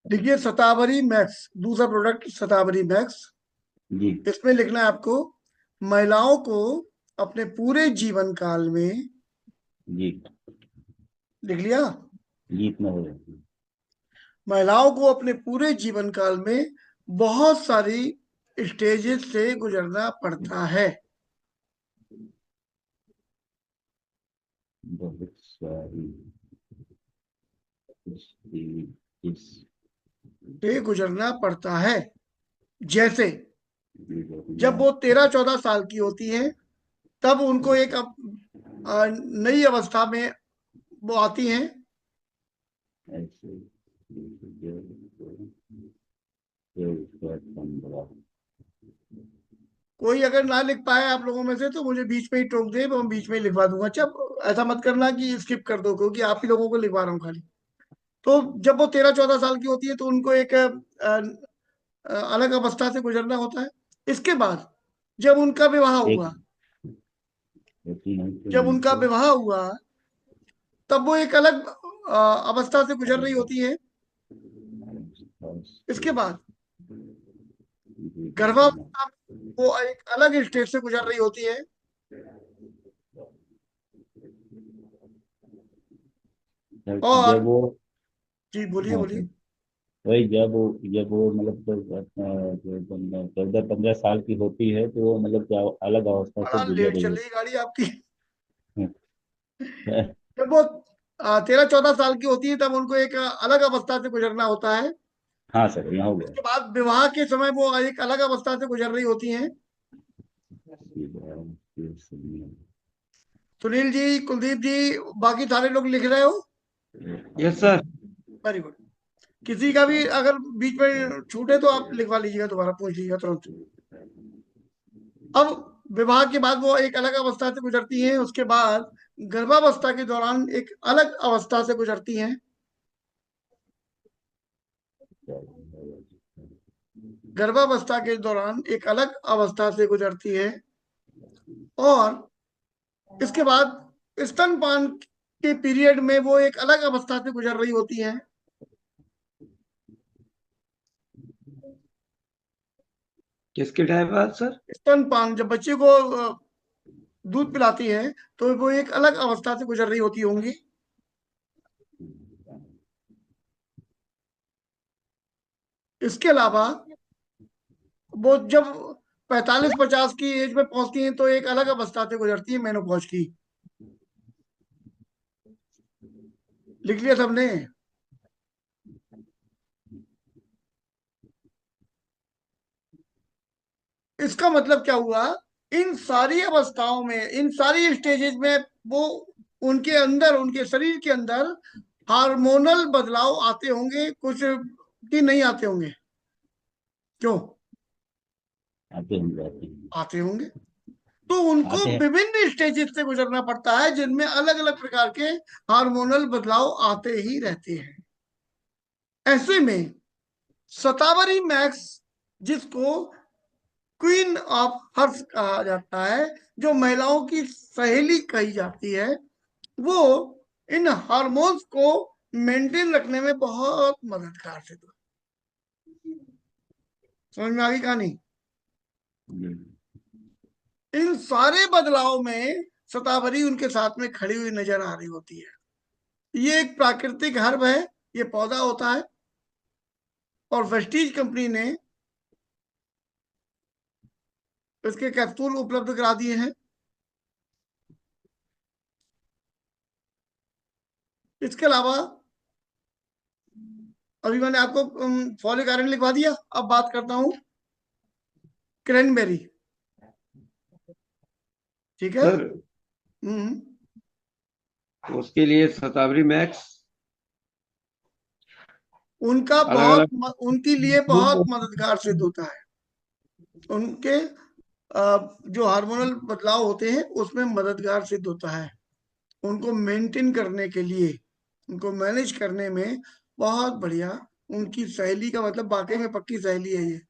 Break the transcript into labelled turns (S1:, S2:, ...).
S1: देखिए शतावरी मैक्स, दूसरा प्रोडक्ट शतावरी मैक्स।
S2: जी।
S1: इसमें लिखना है आपको, महिलाओं को अपने पूरे जीवन काल में।
S2: जी।
S1: लिख लिया?
S2: जी, इतना हो जाता है।
S1: महिलाओं को अपने पूरे जीवन काल में बहुत सारी स्टेजेस से गुजरना पड़ता है।
S2: बहुत सारी इस
S1: से गुजरना पड़ता है। जैसे जब
S2: गुजरना
S1: वो 13-14 साल की होती हैं, तब उनको एक नई अवस्था में वो आती हैं।
S2: ऐसे जो उसका 15।
S1: कोई अगर ना लिख पाए आप लोगों में से तो मुझे बीच में ही टोक दे, मैं बीच में ही लिखवा दूंगा। अच्छा, ऐसा मत करना कि स्किप कर दो, क्योंकि आप ही लोगों को लिखवा रहा हूँ खाली। तो जब वो 13-14 साल की होती है तो उनको एक अलग अवस्था से गुजरना होता है। इसके बाद जब उनका विवाह
S2: एक
S1: हुआ,
S2: होती है तो
S1: जब उनका
S2: उनको
S1: विवाह हुआ तब वो एक अलग अवस्था से गुजर रही होती है। इसके बाद
S2: गुजरना।
S1: गर्भावस्था वो एक अलग स्टेज से गुजर रही होती है।
S2: जब
S1: और
S2: वो,
S1: जी बोलिए
S2: हाँ
S1: बोलिए।
S2: सर, वही जब वो मतलब जो 14-15 साल की होती है तो वो मतलब क्या अलग अवस्था से
S1: बड़ा
S2: गुजर
S1: लेट
S2: रही
S1: चल
S2: होती
S1: रही है गाड़ी आपकी।
S2: है।
S1: जब वो 13-14 साल की होती है तब उनको एक अलग अवस्था से गुजरना होता है।
S2: हाँ सर, यहाँ हो गया।
S1: उसके बाद विवाह के समय वो एक अलग अवस्था से गुजर रही होती हैं। सुनील जी, कुलदीप जी, बाकी सारे लोग लिख रहे हो?
S3: Yes sir.
S1: Very good. किसी का भी अगर बीच में छूटे तो आप लिखवा लीजिएगा, दोबारा पूछ लीजिएगा तुरंत। अब विवाह के बाद वो एक अलग अवस्था से गुजरती हैं। उसके बाद गर्भावस्था के दौरान एक अलग अवस्था से गुजरती हैं। गर्भावस्था के दौरान एक अलग अवस्था से गुजरती है। और इसके बाद स्तनपान के पीरियड में वो एक अलग अवस्था से गुजर रही होती हैं।
S3: किसके टाइम बाद सर?
S1: स्तनपान, जब बच्चे को दूध पिलाती हैं तो वो एक अलग अवस्था से गुजर रही होती होंगी। इसके अलावा वो जब 45-50 की एज में पहुंचती हैं तो एक अलग अवस्था से गुजरती है, मेनोपॉज की। लिख लिया सबने? इसका मतलब क्या हुआ? इन सारी अवस्थाओं में, इन सारी स्टेजेस में वो उनके अंदर, उनके शरीर के अंदर हार्मोनल बदलाव आते होंगे कुछ, कि नहीं आते होंगे? क्यों?
S2: आते होंगे, आते होंगे।
S1: आते होंगे। तो उनको
S2: आते हैं।
S1: विभिन्न स्टेजेस से गुजरना पड़ता है जिनमें अलग अलग प्रकार के हार्मोनल बदलाव आते ही रहते हैं। ऐसे में शतावरी मैक्स, जिसको क्वीन ऑफ हर्ष कहा जाता है, जो महिलाओं की सहेली कही जाती है, वो इन हार्मोन्स को मेंटेन रखने में बहुत मददगार सिद्ध हुआ। समझ में आ गई कहानी?
S2: जी।
S1: इन सारे बदलाव में शतावरी उनके साथ में खड़ी हुई नजर आ रही होती है। ये एक प्राकृतिक हर्ब है, ये पौधा होता है। और वेस्टीज कंपनी ने इसके कैप्सूल उपलब्ध करा दिए हैं। इसके अलावा अभी मैंने आपको फॉलिक आयरन लिखवा दिया। अब बात करता हूँ क्रैनबेरी। ठीक है?
S3: सर
S1: हम्म।
S3: उसके लिए शतावरी मैक्स
S1: उनका
S3: अलग
S1: बहुत
S3: अलग।
S1: उनके लिए बहुत मददगार सिद्ध होता है। उनके जो हार्मोनल बदलाव होते हैं उसमें मददगार सिद्ध होता है। उनको मेंटेन करने के लिए, उनको मैनेज करने में बहुत बढ़िया। उनकी सहेली का मतलब वाकई में पक्की सहेली है ये।